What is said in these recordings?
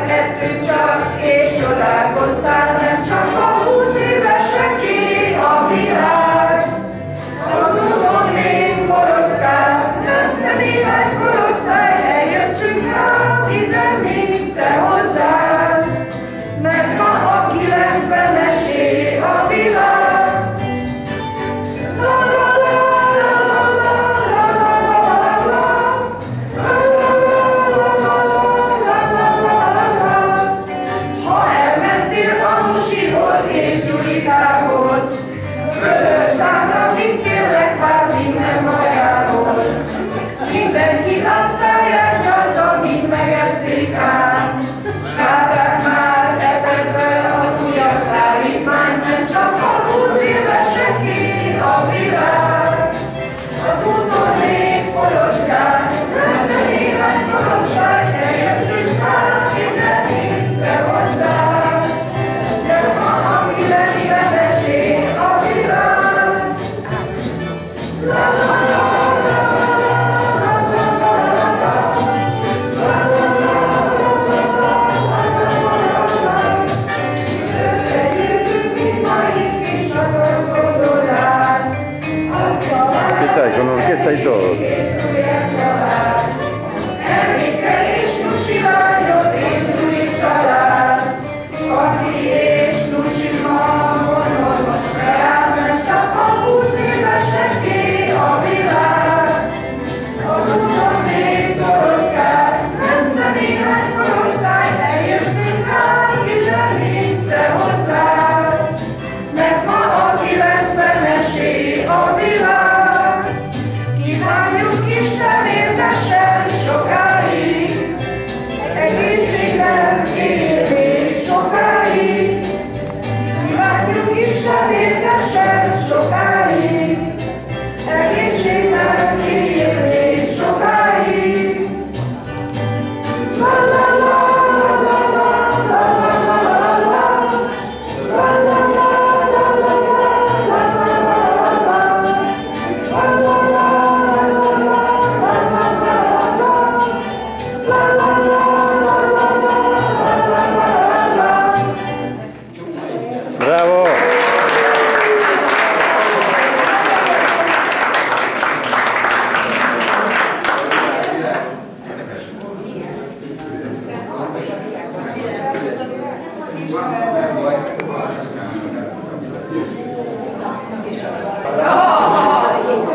Ettünk csak, és csodálkoztál, nem csak a 20 éveseké a világ. Az úton még koroszkály, nem néhány korosztály, eljöttünk rá, ide még te hozzád. Mert ma a 90-esé a világ. Mindenki a száját nyalta, mint megették át. Skáták már ebedve az újabb szállítmány, nem csak a 20 éveseké a világ. Az úton még koroszkály, nem néhány korosztály, eljöttünk át, ide még te hozzád. De ma a 90-esé a világ. Che stai todo?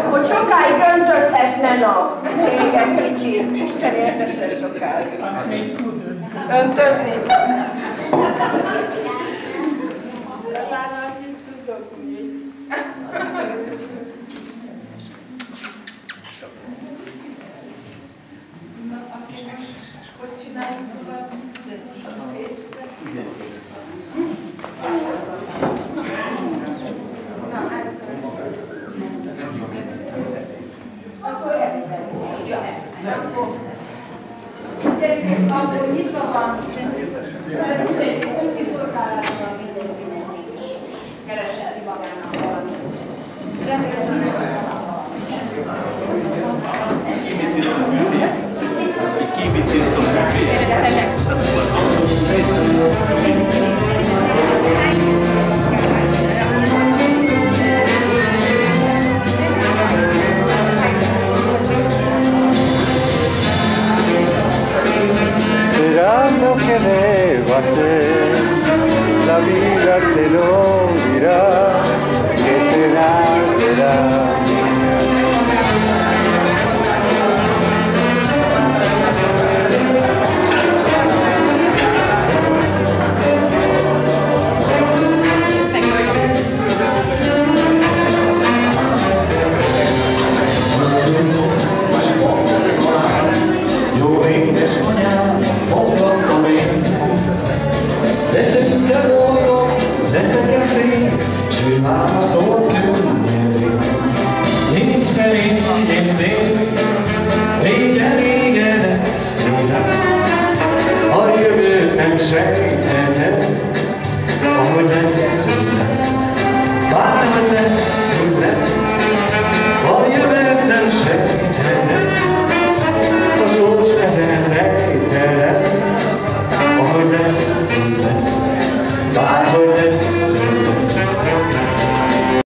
Hogy sokáig öntözhess, ne nap. Még egy kicsit. Isten értesse sokáig. Azt még tud öntözni. Hogy csináljuk tovább? Akkor gyerekek, akkor nyitva van, önkiszolgálásban mindenkinek is keresett magának valamit. Remélem, hogy será lo que deba ser. Régen lesz után, a jövőt nem sejthetem, ahogy lesz, úgy lesz, bárhogy lesz, úgy lesz, a jövőt nem sejthetem, a sors ezen rejtelem, ahogy lesz, úgy lesz, bárhogy lesz,